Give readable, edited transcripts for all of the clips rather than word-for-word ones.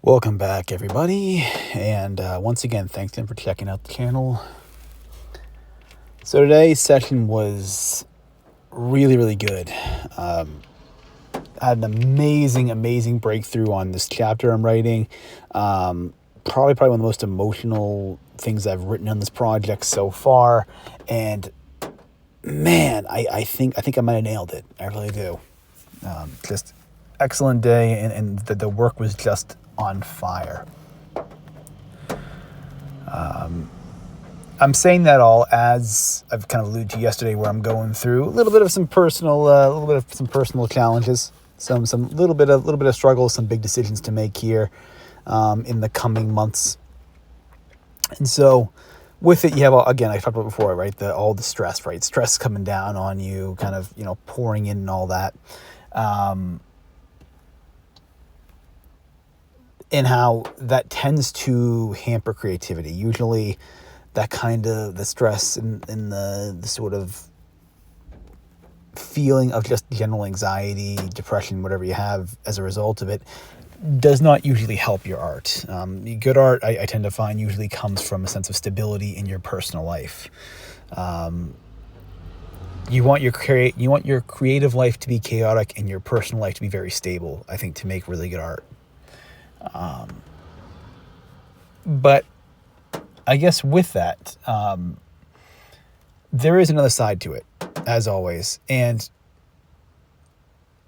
Welcome back, everybody, and once again, thanks again for checking out the channel. So today's session was really good. I had an amazing breakthrough on this chapter I'm writing. Probably one of the most emotional things I've written on this project so far, and man, I think I might have nailed it. I really do. Just excellent day, and the work was just on fire. I'm saying that all as I've kind of alluded to yesterday, where I'm going through a little bit of some personal challenges, some little bit of struggle, some big decisions to make here in the coming months. And so with it, you have, again, I talked about before, right? All the stress, right? Stress coming down on you, kind of, pouring in and all that. And how that tends to hamper creativity. Usually that kind of the stress and the sort of feeling of just general anxiety, depression, whatever you have as a result of it, does not usually help your art. Good art, I tend to find, usually comes from a sense of stability in your personal life. You want your creative life to be chaotic and your personal life to be very stable, I think, to make really good art. But I guess with that, there is another side to it, as always. And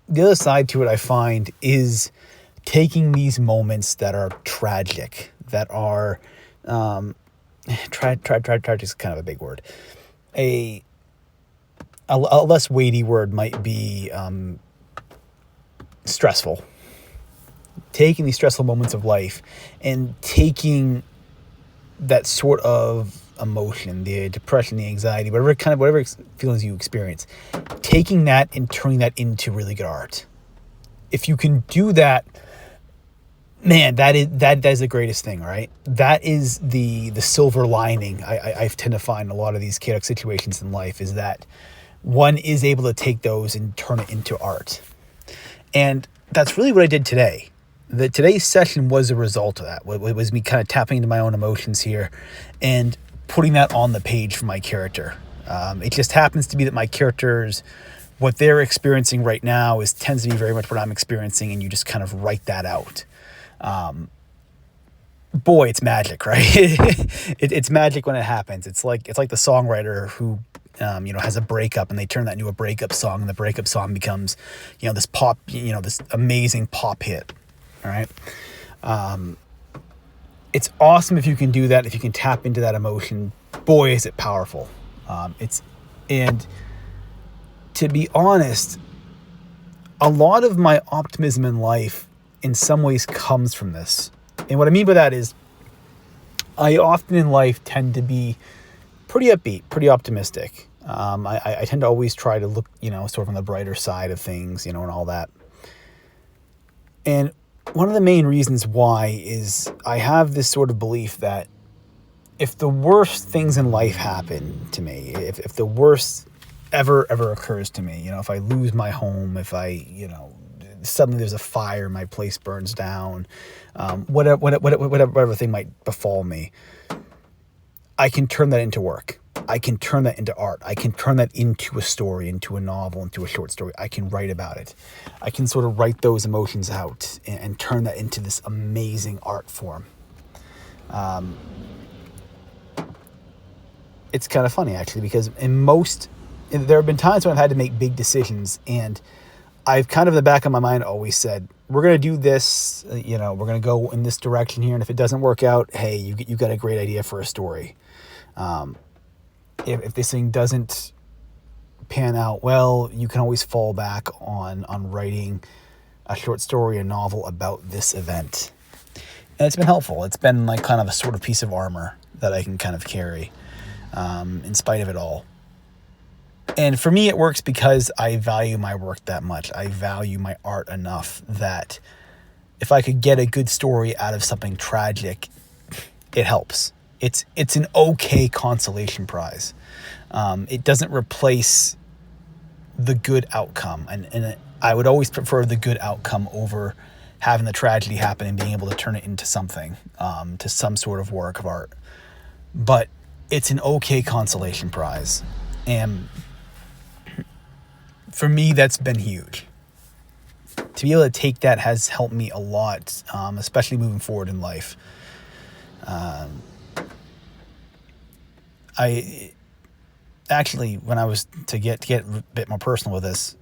the other side to it, I find, is taking these moments that are tragic, that are, tragic is kind of a big word. A less weighty word might be stressful. Taking these stressful moments of life and taking that sort of emotion, the depression, the anxiety, whatever feelings you experience, taking that and turning that into really good art. If you can do that, man, that is the greatest thing, right? That is the silver lining I tend to find in a lot of these chaotic situations in life, is that one is able to take those and turn it into art. And that's really what I did today. Today's session was a result of that. It was me kind of tapping into my own emotions here and putting that on the page for my character. It just happens to be that my characters, what they're experiencing right now tends to be very much what I'm experiencing, and you just kind of write that out. Boy, it's magic, right? It's magic when it happens. It's like the songwriter who has a breakup, and they turn that into a breakup song, and the breakup song becomes, this pop, this amazing pop hit. All right. It's awesome if you can do that, if you can tap into that emotion. Boy, is it powerful. And to be honest, a lot of my optimism in life in some ways comes from this. And what I mean by that is, I often in life tend to be pretty upbeat, pretty optimistic. I tend to always try to look, sort of on the brighter side of things, and all that. And one of the main reasons why is I have this sort of belief that if the worst things in life happen to me, if the worst ever occurs to me, if I lose my home, if I, suddenly there's a fire, my place burns down, whatever thing might befall me, I can turn that into work. I can turn that into art. I can turn that into a story, into a novel, into a short story. I can write about it. I can sort of write those emotions out and turn that into this amazing art form. It's kind of funny, actually, because there have been times when I've had to make big decisions, and I've kind of in the back of my mind always said, we're going to do this, we're going to go in this direction here, and if it doesn't work out, hey, you got a great idea for a story. If this thing doesn't pan out well, you can always fall back on writing a short story, a novel about this event. And it's been helpful. It's been like kind of a sort of piece of armor that I can kind of carry in spite of it all. And for me, it works because I value my work that much. I value my art enough that if I could get a good story out of something tragic, it helps. It's an okay consolation prize. It doesn't replace the good outcome. And I would always prefer the good outcome over having the tragedy happen and being able to turn it into something, to some sort of work of art. But it's an okay consolation prize. And for me, that's been huge. To be able to take that has helped me a lot, especially moving forward in life. I actually, when I was to get a bit more personal with this,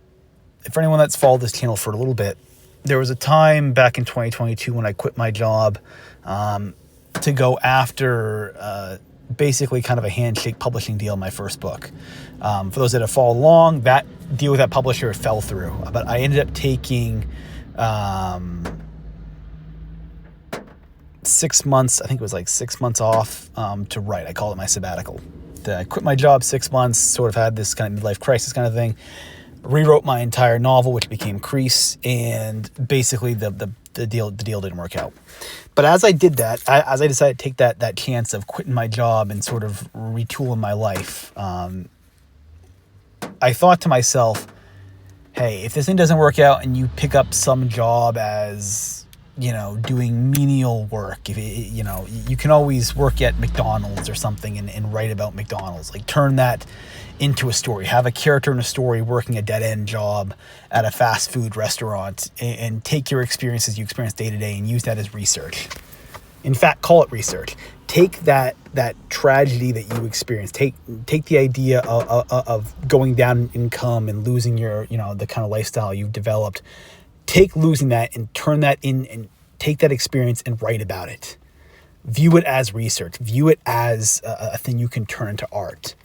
for anyone that's followed this channel for a little bit, there was a time back in 2022 when I quit my job to go after basically kind of a handshake publishing deal in my first book. For those that have followed along, that deal with that publisher fell through. But I ended up taking 6 months, I think it was like 6 months off to write. I call it my sabbatical. I quit my job 6 months, sort of had this kind of midlife crisis kind of thing, rewrote my entire novel, which became Crease, and basically the deal didn't work out. But as I did that, as I decided to take that chance of quitting my job and sort of retooling my life, I thought to myself, hey, if this thing doesn't work out and you pick up some job as, doing menial work, if you can always work at McDonald's or something and write about McDonald's, like turn that into a story, have a character in a story working a dead-end job at a fast food restaurant, and take your experiences you experience day to day and use that as research. In fact, call it research. Take that tragedy that you experience. Take the idea of going down in income and losing your, the kind of lifestyle you've developed. Take losing that and turn that in, and take that experience and write about it. View it as research. View it as a thing you can turn into art.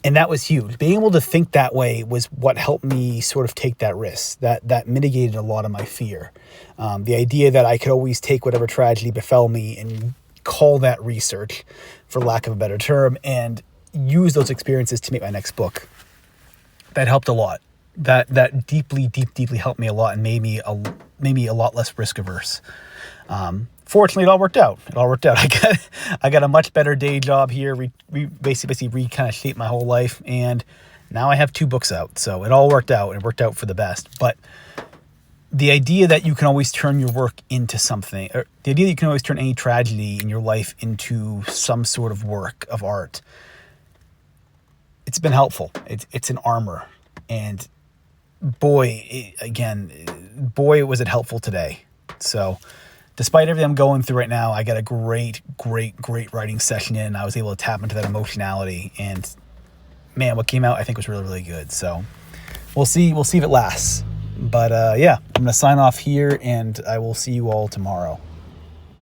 And that was huge. Being able to think that way was what helped me sort of take that risk. That mitigated a lot of my fear. The idea that I could always take whatever tragedy befell me and call that research, for lack of a better term, and use those experiences to make my next book. That helped a lot. That deeply helped me a lot and made me a lot less risk averse. Fortunately, it all worked out. I got a much better day job here. Basically kind of shaped my whole life, and now I have 2 books out. So it all worked out. It worked out for the best. But the idea that you can always turn your work into something, or the idea that you can always turn any tragedy in your life into some sort of work of art, it's been helpful. It's an armor, and boy, was it helpful today. So despite everything I'm going through right now, I got a great writing session in. I was able to tap into that emotionality, and man, what came out I think was really, really good. So we'll see if it lasts. But yeah, I'm going to sign off here, and I will see you all tomorrow.